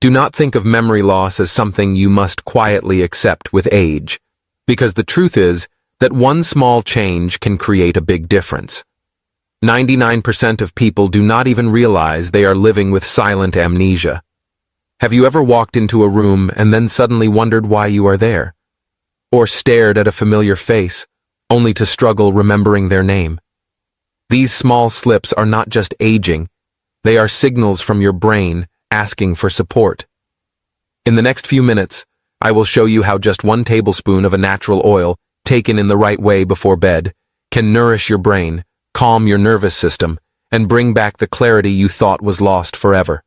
Do not think of memory loss as something you must quietly accept with age, because the truth is that one small change can create a big difference. 99% of people do not even realize they are living with silent amnesia. Have you ever walked into a room and then suddenly wondered why you are there? Or stared at a familiar face, only to struggle remembering their name? These small slips are not just aging, they are signals from your brain asking for support. In the next few minutes, I will show you how just 1 tablespoon of a natural oil, taken in the right way before bed, can nourish your brain, calm your nervous system, and bring back the clarity you thought was lost forever.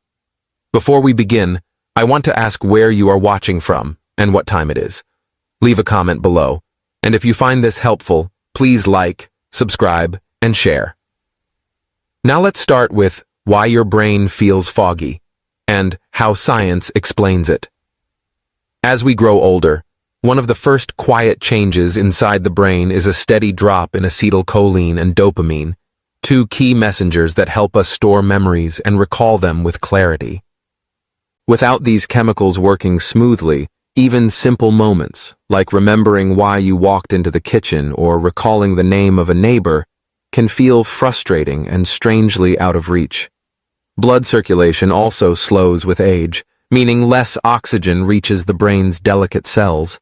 Before we begin, I want to ask where you are watching from and what time it is. Leave a comment below, and if you find this helpful, please like, subscribe, and share. Now let's start with why your brain feels foggy, and how science explains it. As we grow older, one of the first quiet changes inside the brain is a steady drop in acetylcholine and dopamine, 2 key messengers that help us store memories and recall them with clarity. Without these chemicals working smoothly, even simple moments, like remembering why you walked into the kitchen or recalling the name of a neighbor, can feel frustrating and strangely out of reach. Blood circulation also slows with age, meaning less oxygen reaches the brain's delicate cells.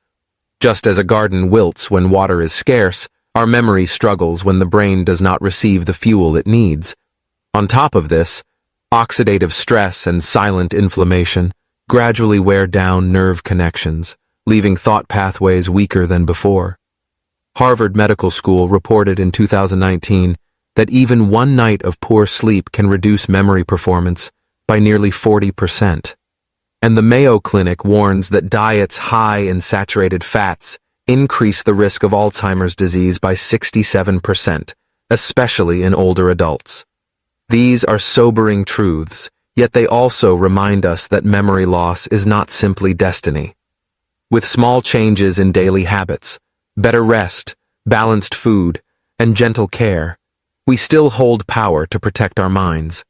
Just as a garden wilts when water is scarce, our memory struggles when the brain does not receive the fuel it needs. On top of this, oxidative stress and silent inflammation gradually wear down nerve connections, leaving thought pathways weaker than before. Harvard Medical School reported in 2019 that even 1 night of poor sleep can reduce memory performance by nearly 40%. And the Mayo Clinic warns that diets high in saturated fats increase the risk of Alzheimer's disease by 67%, especially in older adults. These are sobering truths, yet they also remind us that memory loss is not simply destiny. With small changes in daily habits, better rest, balanced food, and gentle care, we still hold power to protect our minds.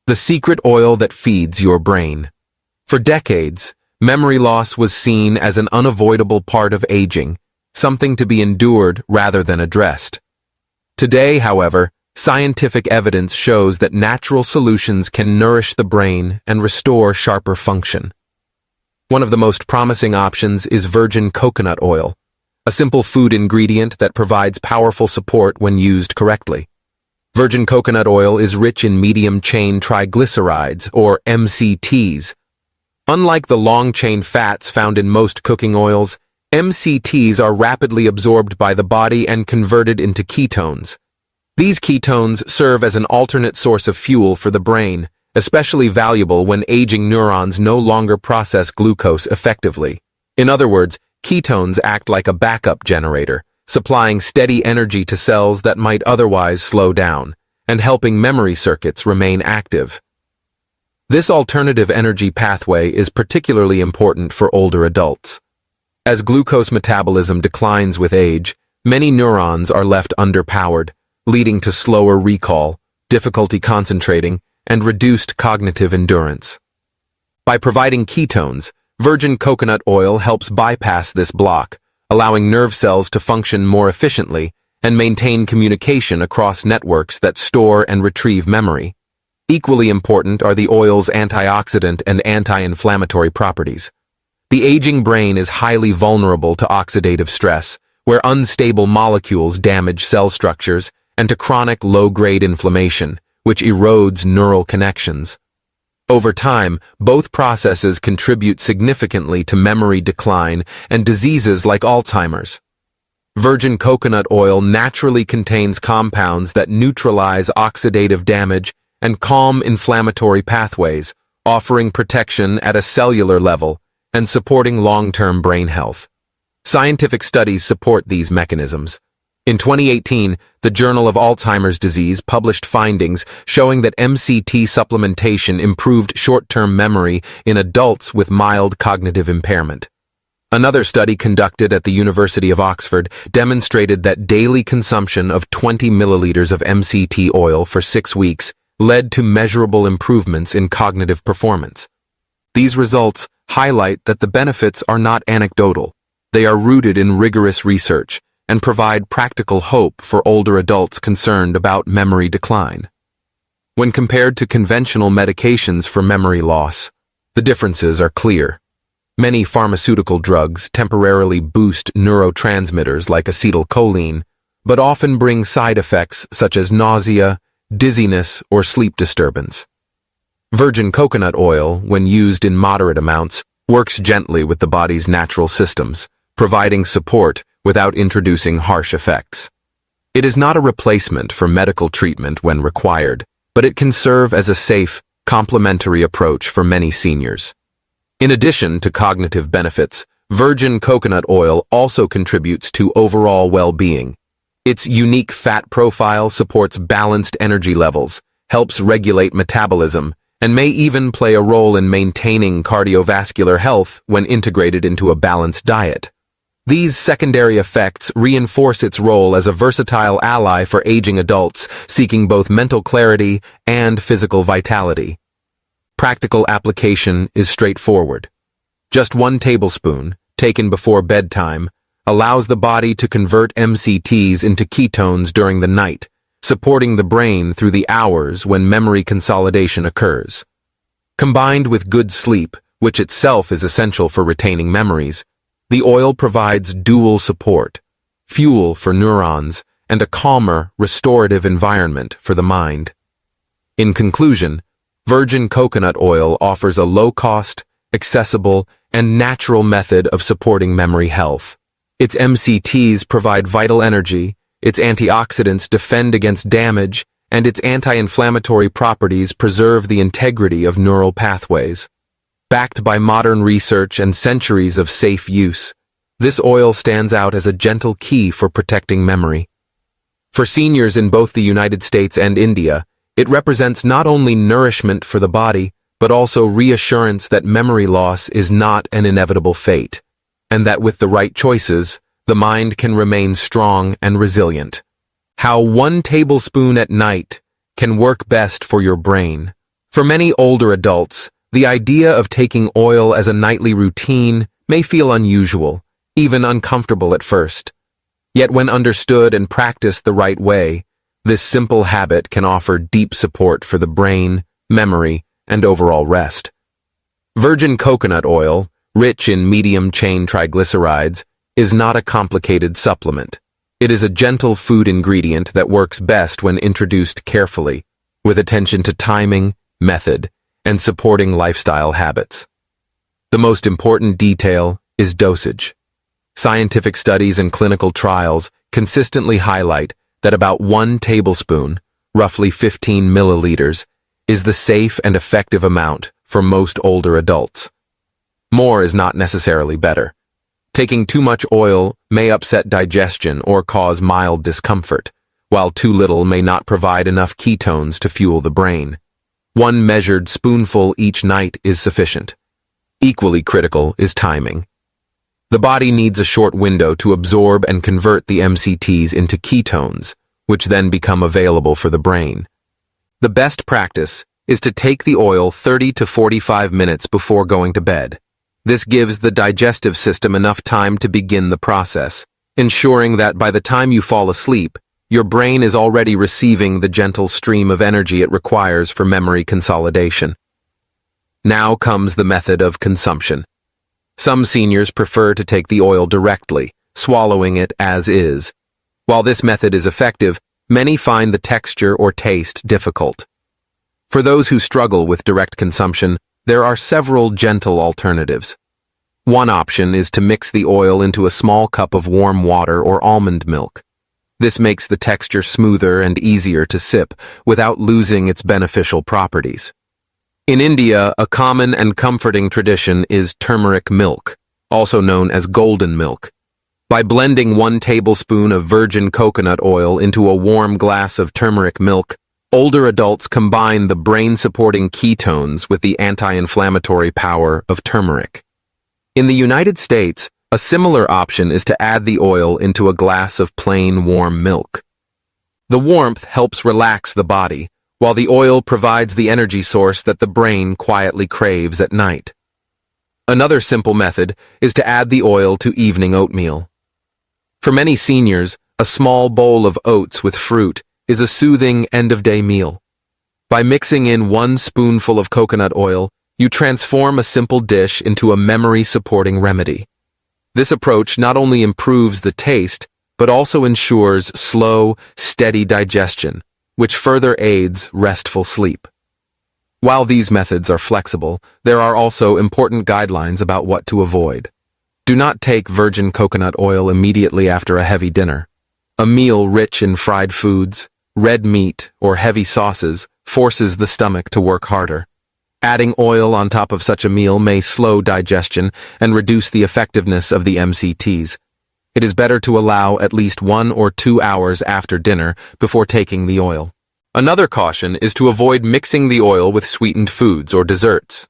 The secret oil that feeds your brain. For decades, memory loss was seen as an unavoidable part of aging, something to be endured rather than addressed. Today, however, scientific evidence shows that natural solutions can nourish the brain and restore sharper function. One of the most promising options is virgin coconut oil, a simple food ingredient that provides powerful support when used correctly. Virgin coconut oil is rich in medium-chain triglycerides, or MCTs. Unlike the long-chain fats found in most cooking oils, MCTs are rapidly absorbed by the body and converted into ketones. These ketones serve as an alternate source of fuel for the brain, especially valuable when aging neurons no longer process glucose effectively. In other words, ketones act like a backup generator, supplying steady energy to cells that might otherwise slow down, and helping memory circuits remain active. This alternative energy pathway is particularly important for older adults. As glucose metabolism declines with age, many neurons are left underpowered, leading to slower recall, difficulty concentrating, and reduced cognitive endurance. By providing ketones, virgin coconut oil helps bypass this block, allowing nerve cells to function more efficiently and maintain communication across networks that store and retrieve memory. Equally important are the oil's antioxidant and anti-inflammatory properties. The aging brain is highly vulnerable to oxidative stress, where unstable molecules damage cell structures, and to chronic low-grade inflammation, which erodes neural connections. Over time, both processes contribute significantly to memory decline and diseases like Alzheimer's. Virgin coconut oil naturally contains compounds that neutralize oxidative damage and calm inflammatory pathways, offering protection at a cellular level and supporting long-term brain health. Scientific studies support these mechanisms. In 2018, the Journal of Alzheimer's Disease published findings showing that MCT supplementation improved short-term memory in adults with mild cognitive impairment. Another study conducted at the University of Oxford demonstrated that daily consumption of 20 milliliters of MCT oil for 6 weeks led to measurable improvements in cognitive performance. These results highlight that the benefits are not anecdotal. They are rooted in rigorous research and provide practical hope for older adults concerned about memory decline. When compared to conventional medications for memory loss, the differences are clear. Many pharmaceutical drugs temporarily boost neurotransmitters like acetylcholine, but often bring side effects such as nausea, dizziness, or sleep disturbance. Virgin coconut oil, when used in moderate amounts, works gently with the body's natural systems, providing support without introducing harsh effects. It is not a replacement for medical treatment when required, but it can serve as a safe, complementary approach for many seniors. In addition to cognitive benefits, virgin coconut oil also contributes to overall well-being. Its unique fat profile supports balanced energy levels, helps regulate metabolism, and may even play a role in maintaining cardiovascular health when integrated into a balanced diet. These secondary effects reinforce its role as a versatile ally for aging adults seeking both mental clarity and physical vitality. Practical application is straightforward. Just 1 tablespoon, taken before bedtime, allows the body to convert MCTs into ketones during the night, supporting the brain through the hours when memory consolidation occurs. Combined with good sleep, which itself is essential for retaining memories, the oil provides dual support, fuel for neurons, and a calmer, restorative environment for the mind. In conclusion, virgin coconut oil offers a low-cost, accessible, and natural method of supporting memory health. Its MCTs provide vital energy, its antioxidants defend against damage, and its anti-inflammatory properties preserve the integrity of neural pathways. Backed by modern research and centuries of safe use, this oil stands out as a gentle key for protecting memory. For seniors in both the United States and India, it represents not only nourishment for the body, but also reassurance that memory loss is not an inevitable fate, and that with the right choices, the mind can remain strong and resilient. How 1 tablespoon at night can work best for your brain. For many older adults, the idea of taking oil as a nightly routine may feel unusual, even uncomfortable at first. Yet when understood and practiced the right way, this simple habit can offer deep support for the brain, memory, and overall rest. Virgin coconut oil, rich in medium-chain triglycerides, is not a complicated supplement. It is a gentle food ingredient that works best when introduced carefully, with attention to timing, method, and supporting lifestyle habits. The most important detail is dosage. Scientific studies and clinical trials consistently highlight that about 1 tablespoon, roughly 15 milliliters, is the safe and effective amount for most older adults. More is not necessarily better. Taking too much oil may upset digestion or cause mild discomfort, while too little may not provide enough ketones to fuel the brain. 1 measured spoonful each night is sufficient. Equally critical is timing. The body needs a short window to absorb and convert the MCTs into ketones, which then become available for the brain. The best practice is to take the oil 30 to 45 minutes before going to bed. This gives the digestive system enough time to begin the process, ensuring that by the time you fall asleep, your brain is already receiving the gentle stream of energy it requires for memory consolidation. Now comes the method of consumption. Some seniors prefer to take the oil directly, swallowing it as is. While this method is effective, many find the texture or taste difficult. For those who struggle with direct consumption, there are several gentle alternatives. One option is to mix the oil into a small cup of warm water or almond milk. This makes the texture smoother and easier to sip without losing its beneficial properties. In India, a common and comforting tradition is turmeric milk, also known as golden milk. By blending 1 tablespoon of virgin coconut oil into a warm glass of turmeric milk, older adults combine the brain-supporting ketones with the anti-inflammatory power of turmeric. In the United States, a similar option is to add the oil into a glass of plain warm milk. The warmth helps relax the body, while the oil provides the energy source that the brain quietly craves at night. Another simple method is to add the oil to evening oatmeal. For many seniors, a small bowl of oats with fruit is a soothing end-of-day meal. By mixing in 1 spoonful of coconut oil, you transform a simple dish into a memory-supporting remedy. This approach not only improves the taste, but also ensures slow, steady digestion, which further aids restful sleep. While these methods are flexible, there are also important guidelines about what to avoid. Do not take virgin coconut oil immediately after a heavy dinner. A meal rich in fried foods, red meat, or heavy sauces forces the stomach to work harder. Adding oil on top of such a meal may slow digestion and reduce the effectiveness of the MCTs. It is better to allow at least 1 or 2 hours after dinner before taking the oil. Another caution is to avoid mixing the oil with sweetened foods or desserts.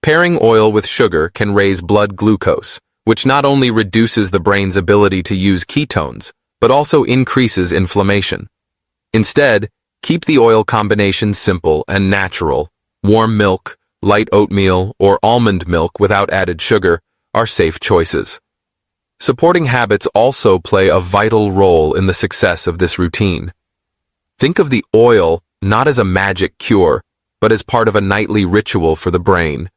Pairing oil with sugar can raise blood glucose, which not only reduces the brain's ability to use ketones, but also increases inflammation. Instead, keep the oil combination simple and natural. Warm milk, light oatmeal, or almond milk without added sugar are safe choices. Supporting habits also play a vital role in the success of this routine. Think of the oil not as a magic cure, but as part of a nightly ritual for the brain.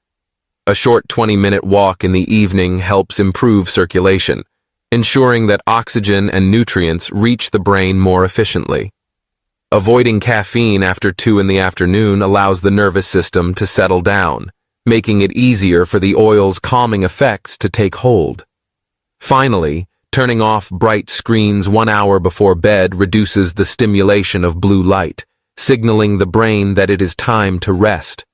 A short 20-minute walk in the evening helps improve circulation, ensuring that oxygen and nutrients reach the brain more efficiently. Avoiding caffeine after 2 in the afternoon allows the nervous system to settle down, making it easier for the oil's calming effects to take hold. Finally, turning off bright screens 1 hour before bed reduces the stimulation of blue light, signaling the brain that it is time to rest.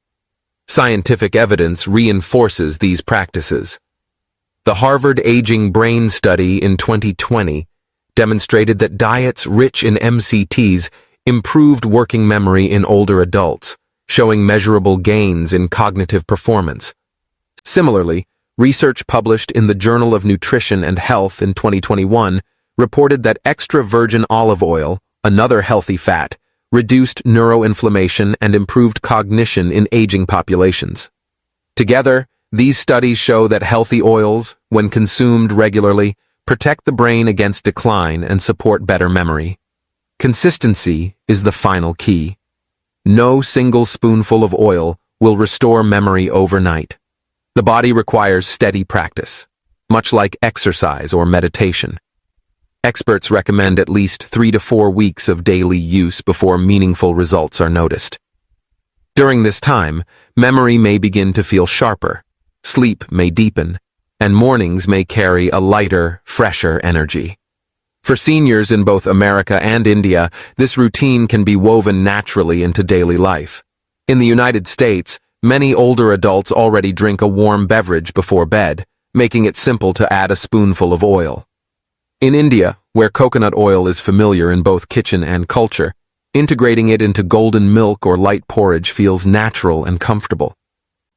Scientific evidence reinforces these practices. The Harvard Aging Brain Study in 2020 demonstrated that diets rich in MCTs improved working memory in older adults, showing measurable gains in cognitive performance. Similarly, research published in the Journal of Nutrition and Health in 2021 reported that extra virgin olive oil, another healthy fat, reduced neuroinflammation and improved cognition in aging populations. Together, these studies show that healthy oils, when consumed regularly, protect the brain against decline and support better memory. Consistency is the final key. No single spoonful of oil will restore memory overnight. The body requires steady practice, much like exercise or meditation. Experts recommend at least 3 to 4 weeks of daily use before meaningful results are noticed. During this time, memory may begin to feel sharper, sleep may deepen, and mornings may carry a lighter, fresher energy. For seniors in both America and India, this routine can be woven naturally into daily life. In the United States, many older adults already drink a warm beverage before bed, making it simple to add a spoonful of oil. In India, where coconut oil is familiar in both kitchen and culture, integrating it into golden milk or light porridge feels natural and comfortable.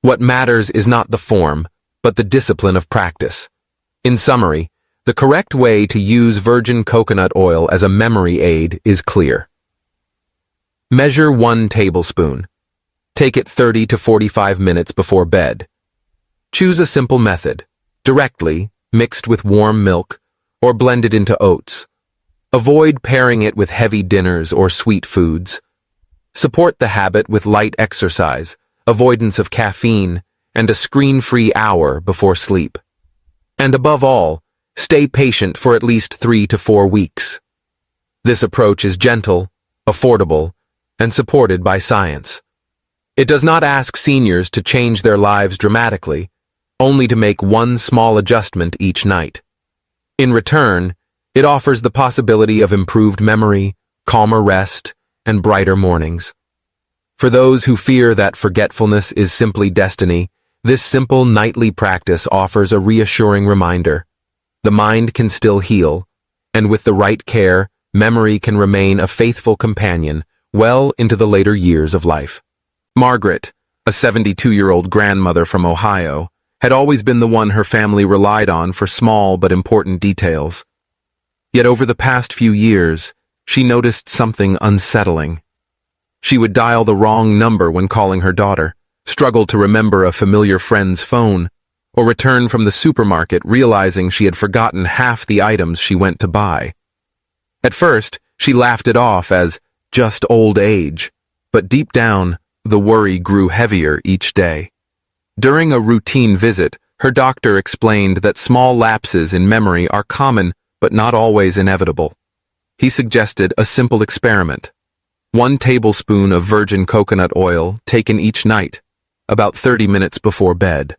What matters is not the form, but the discipline of practice. In summary, the correct way to use virgin coconut oil as a memory aid is clear. Measure 1 tablespoon. Take it 30 to 45 minutes before bed. Choose a simple method, directly, mixed with warm milk, or blended into oats. Avoid pairing it with heavy dinners or sweet foods. Support the habit with light exercise, avoidance of caffeine, and a screen-free hour before sleep. And above all, stay patient for at least 3 to 4 weeks. This approach is gentle, affordable, and supported by science. It does not ask seniors to change their lives dramatically, only to make one small adjustment each night. In return, it offers the possibility of improved memory, calmer rest, and brighter mornings. For those who fear that forgetfulness is simply destiny, this simple nightly practice offers a reassuring reminder. The mind can still heal, and with the right care, memory can remain a faithful companion well into the later years of life. Margaret, a 72-year-old grandmother from Ohio, had always been the one her family relied on for small but important details. Yet over the past few years, she noticed something unsettling. She would dial the wrong number when calling her daughter, struggle to remember a familiar friend's phone, or return from the supermarket realizing she had forgotten half the items she went to buy. At first, she laughed it off as just old age, but deep down, the worry grew heavier each day. During a routine visit, her doctor explained that small lapses in memory are common but not always inevitable. He suggested a simple experiment: 1 tablespoon of virgin coconut oil taken each night, about 30 minutes before bed.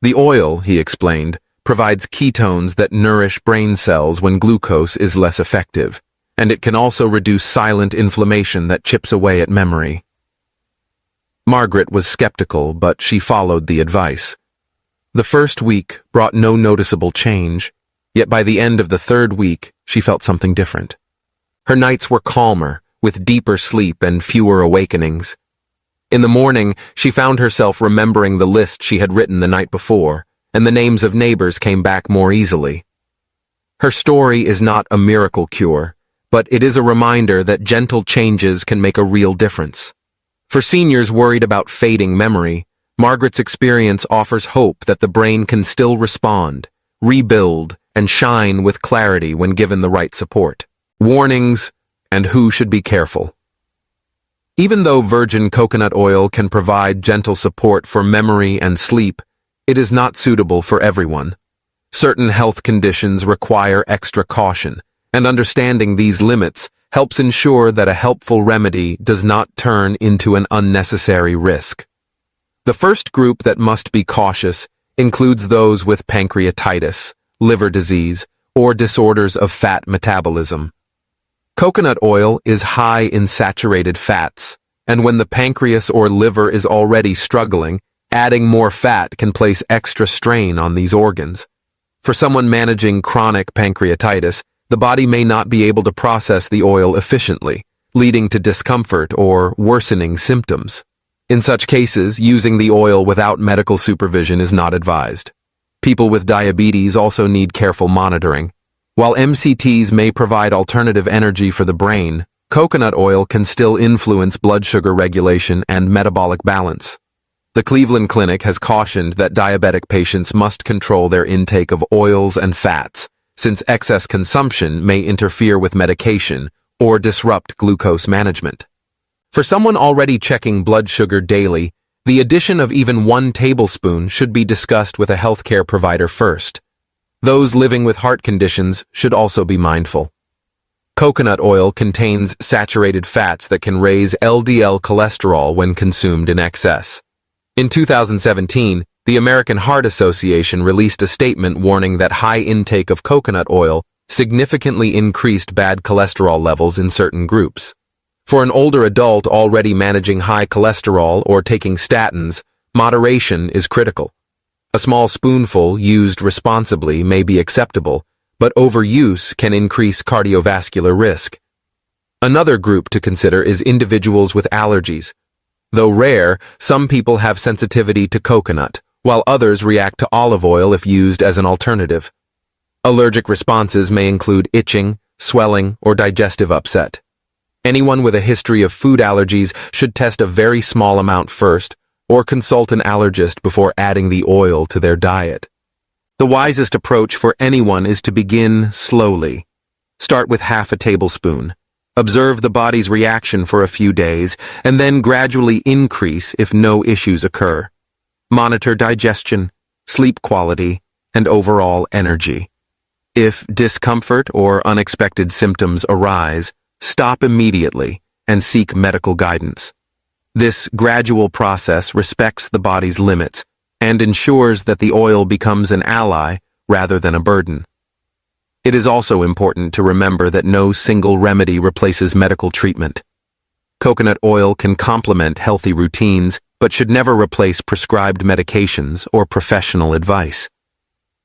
The oil, he explained, provides ketones that nourish brain cells when glucose is less effective, and it can also reduce silent inflammation that chips away at memory. Margaret was skeptical, but she followed the advice. The first week brought no noticeable change, yet by the end of the 3rd week, she felt something different. Her nights were calmer, with deeper sleep and fewer awakenings. In the morning, she found herself remembering the list she had written the night before, and the names of neighbors came back more easily. Her story is not a miracle cure, but it is a reminder that gentle changes can make a real difference. For seniors worried about fading memory, Margaret's experience offers hope that the brain can still respond, rebuild, and shine with clarity when given the right support. Warnings, and who should be careful. Even though virgin coconut oil can provide gentle support for memory and sleep, it is not suitable for everyone. Certain health conditions require extra caution, and understanding these limits helps ensure that a helpful remedy does not turn into an unnecessary risk. The first group that must be cautious includes those with pancreatitis, liver disease, or disorders of fat metabolism. Coconut oil is high in saturated fats, and when the pancreas or liver is already struggling, adding more fat can place extra strain on these organs. For someone managing chronic pancreatitis, the body may not be able to process the oil efficiently, leading to discomfort or worsening symptoms. In such cases, using the oil without medical supervision is not advised. People with diabetes also need careful monitoring. While MCTs may provide alternative energy for the brain, coconut oil can still influence blood sugar regulation and metabolic balance. The Cleveland Clinic has cautioned that diabetic patients must control their intake of oils and fats, since excess consumption may interfere with medication or disrupt glucose management. For someone already checking blood sugar daily, the addition of even 1 tablespoon should be discussed with a healthcare provider first. Those living with heart conditions should also be mindful. Coconut oil contains saturated fats that can raise LDL cholesterol when consumed in excess. In 2017, the American Heart Association released a statement warning that high intake of coconut oil significantly increased bad cholesterol levels in certain groups. For an older adult already managing high cholesterol or taking statins, moderation is critical. A small spoonful used responsibly may be acceptable, but overuse can increase cardiovascular risk. Another group to consider is individuals with allergies. Though rare, some people have sensitivity to coconut, while others react to olive oil if used as an alternative. Allergic responses may include itching, swelling, or digestive upset. Anyone with a history of food allergies should test a very small amount first, or consult an allergist before adding the oil to their diet. The wisest approach for anyone is to begin slowly. Start with half a tablespoon. Observe the body's reaction for a few days, and then gradually increase if no issues occur. Monitor digestion, sleep quality, and overall energy. If discomfort or unexpected symptoms arise, stop immediately and seek medical guidance. This gradual process respects the body's limits and ensures that the oil becomes an ally rather than a burden. It is also important to remember that no single remedy replaces medical treatment. Coconut oil can complement healthy routines, but should never replace prescribed medications or professional advice.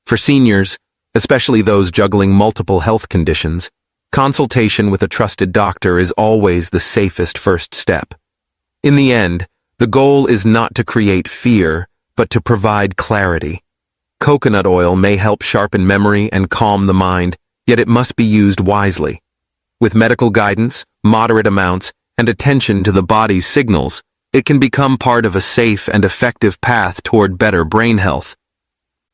For seniors, especially those juggling multiple health conditions, consultation with a trusted doctor is always the safest first step. In the end, the goal is not to create fear, but to provide clarity. Coconut oil may help sharpen memory and calm the mind, yet it must be used wisely. With medical guidance, moderate amounts, and attention to the body's signals, it can become part of a safe and effective path toward better brain health.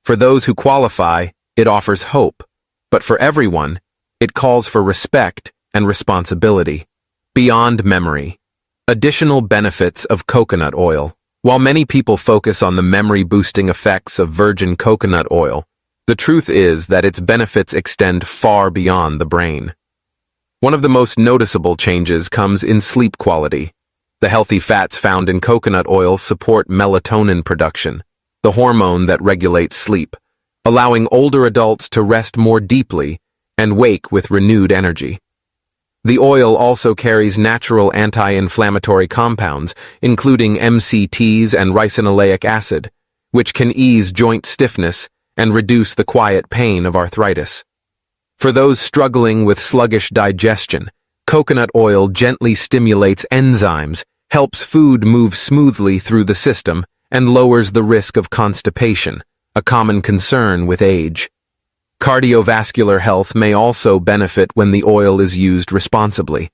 For those who qualify, it offers hope. But for everyone, it calls for respect and responsibility. Beyond memory. Additional benefits of coconut oil. While many people focus on the memory-boosting effects of virgin coconut oil, the truth is that its benefits extend far beyond the brain. One of the most noticeable changes comes in sleep quality. The healthy fats found in coconut oil support melatonin production, the hormone that regulates sleep, allowing older adults to rest more deeply and wake with renewed energy. The oil also carries natural anti-inflammatory compounds, including MCTs and ricinoleic acid, which can ease joint stiffness and reduce the quiet pain of arthritis. For those struggling with sluggish digestion, coconut oil gently stimulates enzymes, helps food move smoothly through the system, and lowers the risk of constipation, a common concern with age. Cardiovascular health may also benefit when the oil is used responsibly.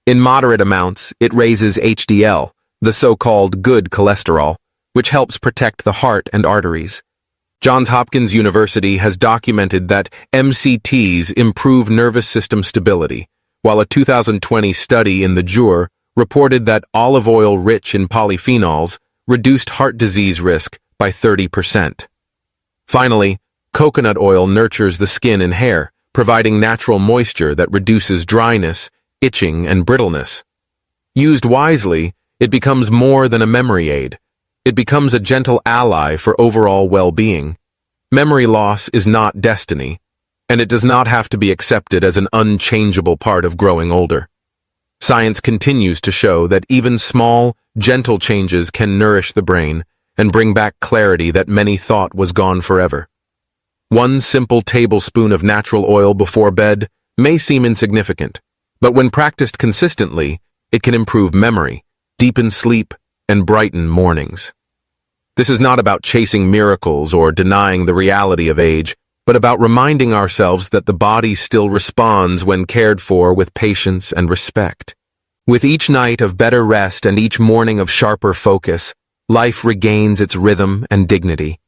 In moderate amounts, it raises HDL, the so-called good cholesterol, which helps protect the heart and arteries. Johns Hopkins University has documented that MCTs improve nervous system stability, while a 2020 study in the Jur reported that olive oil rich in polyphenols reduced heart disease risk by 30%. Finally, coconut oil nurtures the skin and hair, providing natural moisture that reduces dryness, itching, and brittleness. Used wisely, it becomes more than a memory aid. It becomes a gentle ally for overall well-being. Memory loss is not destiny, and it does not have to be accepted as an unchangeable part of growing older. Science continues to show that even small, gentle changes can nourish the brain and bring back clarity that many thought was gone forever. One simple tablespoon of natural oil before bed may seem insignificant, but when practiced consistently, it can improve memory, deepen sleep, and brighten mornings. This is not about chasing miracles or denying the reality of age, but about reminding ourselves that the body still responds when cared for with patience and respect. With each night of better rest and each morning of sharper focus, life regains its rhythm and dignity.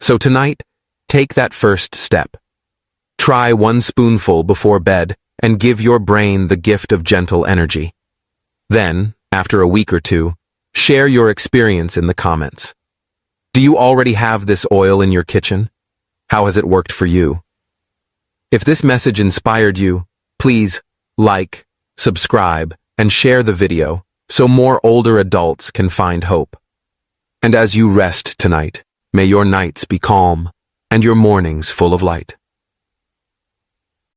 So tonight, take that first step. Try one spoonful before bed and give your brain the gift of gentle energy. Then, after a week or two, share your experience in the comments. Do you already have this oil in your kitchen? How has it worked for you? If this message inspired you, please like, subscribe, and share the video so more older adults can find hope. And as you rest tonight, may your nights be calm and your mornings full of light.